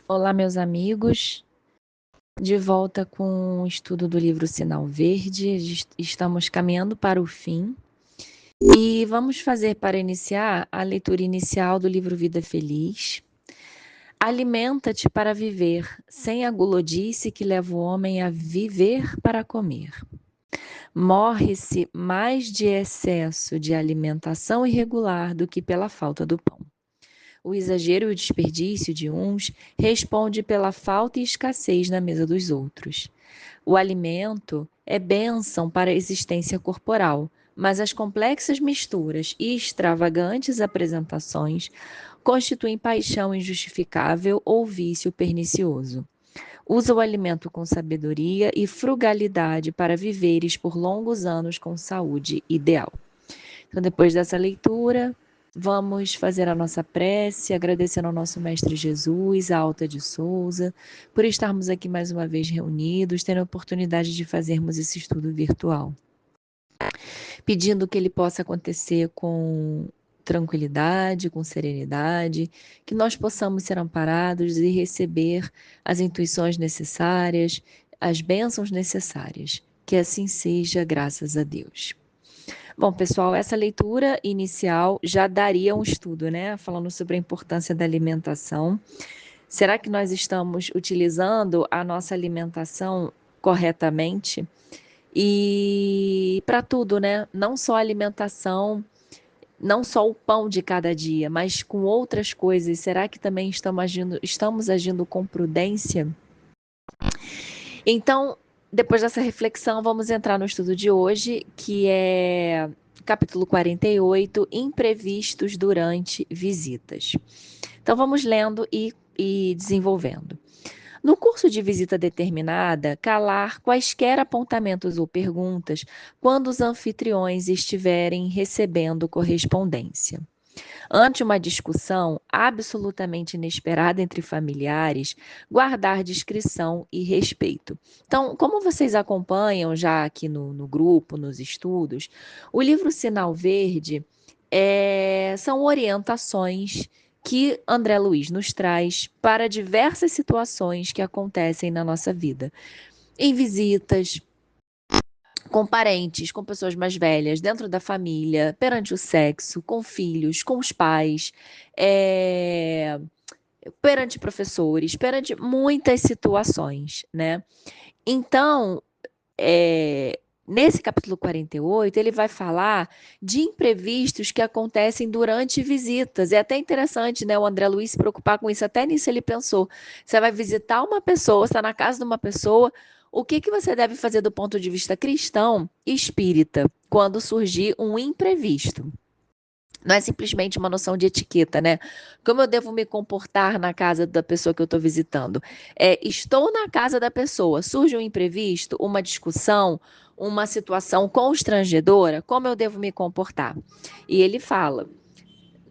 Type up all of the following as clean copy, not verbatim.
Olá, meus amigos. De volta com o estudo do livro Sinal Verde. Estamos caminhando para o fim e vamos fazer, para iniciar, a leitura inicial do livro Vida Feliz. Alimenta-te para viver, sem a gulodice que leva o homem a viver para comer. Morre-se mais de excesso de alimentação irregular do que pela falta do pão. O exagero e o desperdício de uns responde pela falta e escassez na mesa dos outros. O alimento é bênção para a existência corporal, mas as complexas misturas e extravagantes apresentações constituem paixão injustificável ou vício pernicioso. Usa o alimento com sabedoria e frugalidade para viveres por longos anos com saúde ideal. Então, depois dessa leitura, vamos fazer a nossa prece, agradecendo ao nosso Mestre Jesus, a Alta de Souza, por estarmos aqui mais uma vez reunidos, tendo a oportunidade de fazermos esse estudo virtual. Pedindo que ele possa acontecer com tranquilidade, com serenidade, que nós possamos ser amparados e receber as intuições necessárias, as bênçãos necessárias. Que assim seja, graças a Deus. Bom, pessoal, essa leitura inicial já daria um estudo, né? Falando sobre a importância da alimentação. Será que nós estamos utilizando a nossa alimentação corretamente? E para tudo, né? Não só a alimentação, não só o pão de cada dia, mas com outras coisas. Será que também estamos agindo com prudência? Então, depois dessa reflexão, vamos entrar no estudo de hoje, que é capítulo 48, imprevistos durante visitas. Então, vamos lendo e desenvolvendo. No curso de visita determinada, calar quaisquer apontamentos ou perguntas quando os anfitriões estiverem recebendo correspondência. Ante uma discussão absolutamente inesperada entre familiares, guardar discrição e respeito. Então, como vocês acompanham já aqui no grupo, nos estudos, o livro Sinal Verde são orientações que André Luiz nos traz para diversas situações que acontecem na nossa vida. Em visitas, com parentes, com pessoas mais velhas, dentro da família, perante o sexo, com filhos, com os pais, é, perante professores, perante muitas situações, né? Então, nesse capítulo 48, ele vai falar de imprevistos que acontecem durante visitas. É até interessante, né, o André Luiz se preocupar com isso. Até nisso ele pensou. Você vai visitar uma pessoa, está na casa de uma pessoa, o que você deve fazer do ponto de vista cristão e espírita quando surgir um imprevisto? Não é simplesmente uma noção de etiqueta, né? Como eu devo me comportar na casa da pessoa que eu estou visitando? Estou na casa da pessoa, surge um imprevisto, uma discussão, uma situação constrangedora, como eu devo me comportar? E ele fala: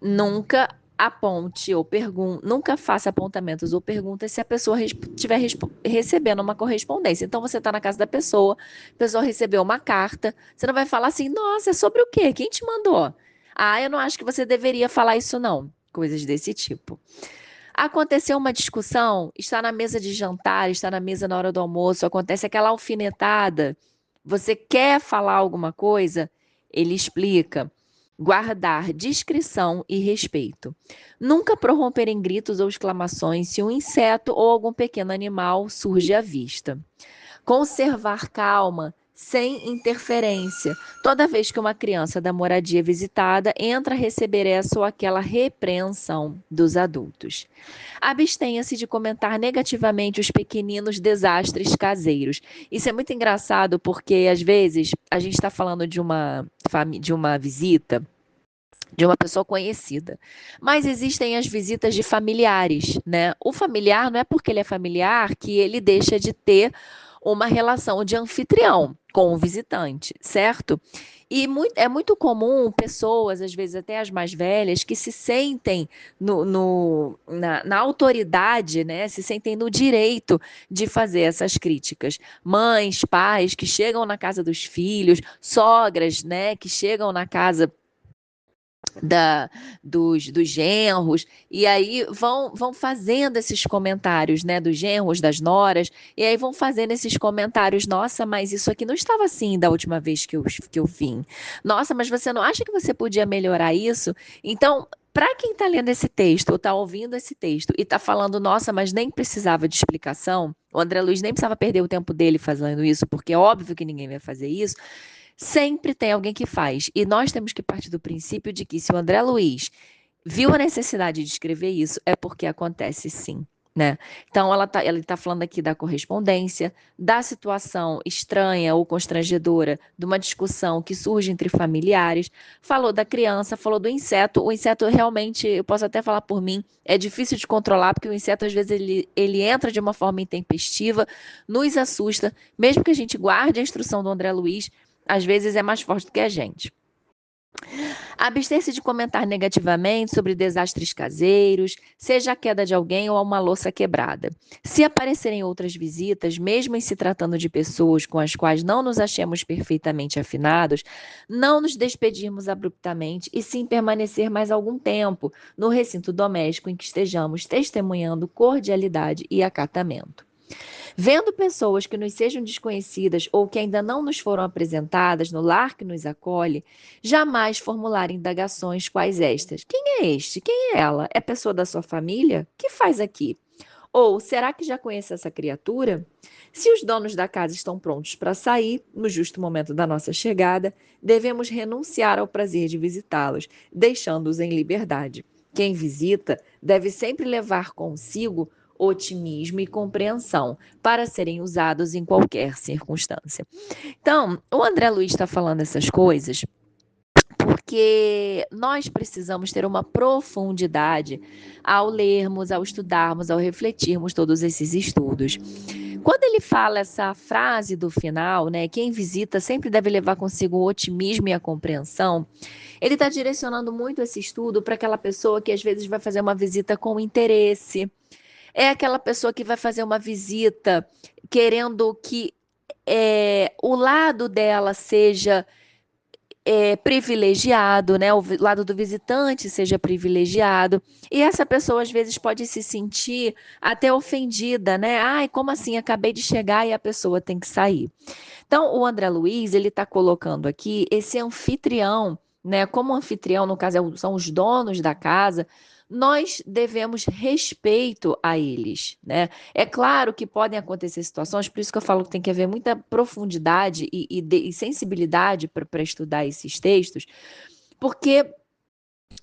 nunca aponte ou nunca faça apontamentos ou perguntas se a pessoa estiver recebendo uma correspondência. Então você está na casa da pessoa, a pessoa recebeu uma carta, você não vai falar assim, nossa, é sobre o quê? Quem te mandou? Ah, eu não acho que você deveria falar isso, não. Coisas desse tipo. Aconteceu uma discussão, está na mesa de jantar, está na mesa na hora do almoço, acontece aquela alfinetada. Você quer falar alguma coisa? Ele explica. Guardar discrição e respeito. Nunca prorromper em gritos ou exclamações se um inseto ou algum pequeno animal surge à vista. Conservar calma, sem interferência. Toda vez que uma criança da moradia visitada entra a receber essa ou aquela repreensão dos adultos. Abstenha-se de comentar negativamente os pequeninos desastres caseiros. Isso é muito engraçado porque, às vezes, a gente está falando de uma visita de uma pessoa conhecida. Mas existem as visitas de familiares, né? O familiar não é porque ele é familiar que ele deixa de ter uma relação de anfitrião com o visitante, certo? E é muito comum pessoas, às vezes até as mais velhas, que se sentem na autoridade, né? Se sentem no direito de fazer essas críticas. Mães, pais que chegam na casa dos filhos, sogras, né? Que chegam na casa da, dos genros, e aí vão fazendo esses comentários, né, dos genros, das noras, e aí vão fazendo esses comentários, nossa, mas isso aqui não estava assim da última vez que eu vim. Nossa, mas você não acha que você podia melhorar isso? Então, para quem está lendo esse texto, ou está ouvindo esse texto, e está falando, nossa, mas nem precisava de explicação, o André Luiz nem precisava perder o tempo dele fazendo isso, porque é óbvio que ninguém vai fazer isso. Sempre tem alguém que faz. E nós temos que partir do princípio de que se o André Luiz viu a necessidade de escrever isso, é porque acontece sim. Né? Então, ele está falando aqui da correspondência, da situação estranha ou constrangedora, de uma discussão que surge entre familiares, falou da criança, falou do inseto. O inseto realmente, eu posso até falar por mim, é difícil de controlar, porque o inseto, às vezes, ele entra de uma forma intempestiva, nos assusta, mesmo que a gente guarde a instrução do André Luiz, às vezes é mais forte do que a gente. Abster-se de comentar negativamente sobre desastres caseiros, seja a queda de alguém ou uma louça quebrada. Se aparecerem outras visitas, mesmo em se tratando de pessoas com as quais não nos achemos perfeitamente afinados, não nos despedirmos abruptamente e sim permanecer mais algum tempo no recinto doméstico em que estejamos testemunhando cordialidade e acatamento. Vendo pessoas que nos sejam desconhecidas ou que ainda não nos foram apresentadas no lar que nos acolhe, jamais formular indagações quais estas: quem é este? Quem é ela? É pessoa da sua família? Que faz aqui? Ou será que já conhece essa criatura? Se os donos da casa estão prontos para sair, no justo momento da nossa chegada, devemos renunciar ao prazer de visitá-los, deixando-os em liberdade. Quem visita deve sempre levar consigo otimismo e compreensão para serem usados em qualquer circunstância. Então, o André Luiz está falando essas coisas porque nós precisamos ter uma profundidade ao lermos, ao estudarmos, ao refletirmos todos esses estudos. Quando ele fala essa frase do final, né, quem visita sempre deve levar consigo o otimismo e a compreensão, ele está direcionando muito esse estudo para aquela pessoa que às vezes vai fazer uma visita com interesse, é aquela pessoa que vai fazer uma visita querendo que o lado dela seja privilegiado, né? O lado do visitante seja privilegiado. E essa pessoa às vezes pode se sentir até ofendida, né? Ai, como assim? Acabei de chegar e a pessoa tem que sair. Então, o André Luiz, ele está colocando aqui esse anfitrião, né? Como anfitrião, no caso, são os donos da casa, nós devemos respeito a eles, né? É claro que podem acontecer situações, por isso que eu falo que tem que haver muita profundidade e sensibilidade para estudar esses textos, porque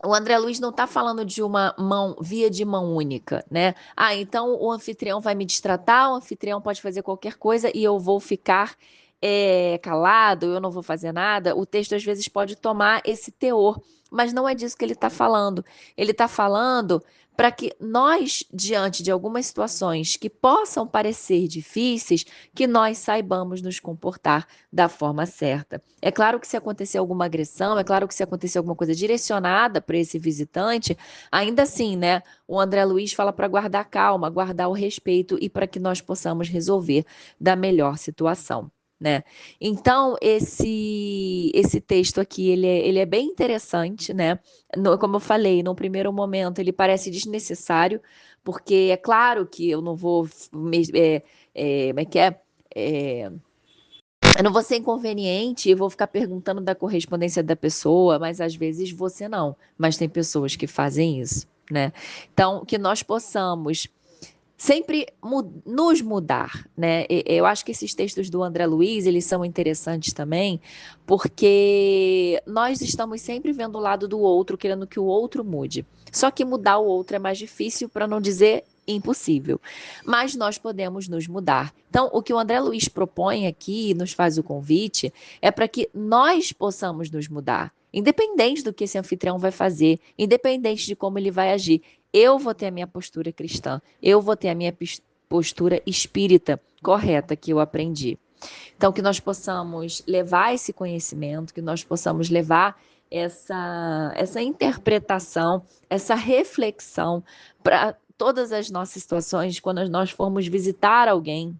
o André Luiz não está falando de uma via de mão única, né? Ah, então o anfitrião vai me destratar, o anfitrião pode fazer qualquer coisa e eu vou ficar calado, eu não vou fazer nada. O texto às vezes pode tomar esse teor, mas não é disso que ele está falando. Ele está falando para que nós, diante de algumas situações que possam parecer difíceis, que nós saibamos nos comportar da forma certa. É claro que se acontecer alguma agressão, é claro que se acontecer alguma coisa direcionada para esse visitante, ainda assim, né? O André Luiz fala para guardar calma, guardar o respeito e para que nós possamos resolver da melhor situação. Né? Então, esse texto aqui, ele é bem interessante, né? Como eu falei, no primeiro momento ele parece desnecessário, porque é claro que eu não vou, como é que é? Eu não vou ser inconveniente e vou ficar perguntando da correspondência da pessoa, mas às vezes você não. Mas tem pessoas que fazem isso, né? Então, que nós possamos sempre nos mudar, né? Eu acho que esses textos do André Luiz, eles são interessantes também, porque nós estamos sempre vendo o lado do outro, querendo que o outro mude. Só que mudar o outro é mais difícil, para não dizer impossível. Mas nós podemos nos mudar. Então, o que o André Luiz propõe aqui, nos faz o convite, é para que nós possamos nos mudar. Independente do que esse anfitrião vai fazer, independente de como ele vai agir, eu vou ter a minha postura cristã, eu vou ter a minha postura espírita correta que eu aprendi. Então, que nós possamos levar esse conhecimento, que nós possamos levar essa interpretação, essa reflexão para todas as nossas situações, quando nós formos visitar alguém,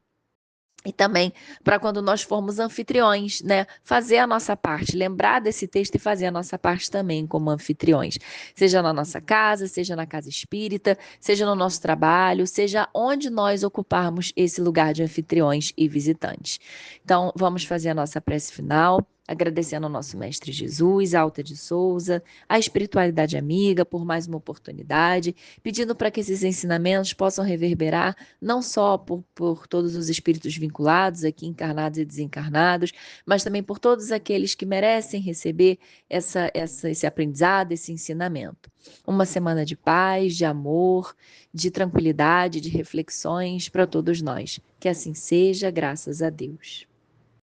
E também para quando nós formos anfitriões, né? Fazer a nossa parte, lembrar desse texto e fazer a nossa parte também como anfitriões. Seja na nossa casa, seja na casa espírita, seja no nosso trabalho, seja onde nós ocuparmos esse lugar de anfitriões e visitantes. Então, vamos fazer a nossa prece final. Agradecendo ao nosso Mestre Jesus, a Alta de Souza, a espiritualidade amiga por mais uma oportunidade, pedindo para que esses ensinamentos possam reverberar não só por todos os espíritos vinculados aqui, encarnados e desencarnados, mas também por todos aqueles que merecem receber esse aprendizado, esse ensinamento. Uma semana de paz, de amor, de tranquilidade, de reflexões para todos nós. Que assim seja, graças a Deus.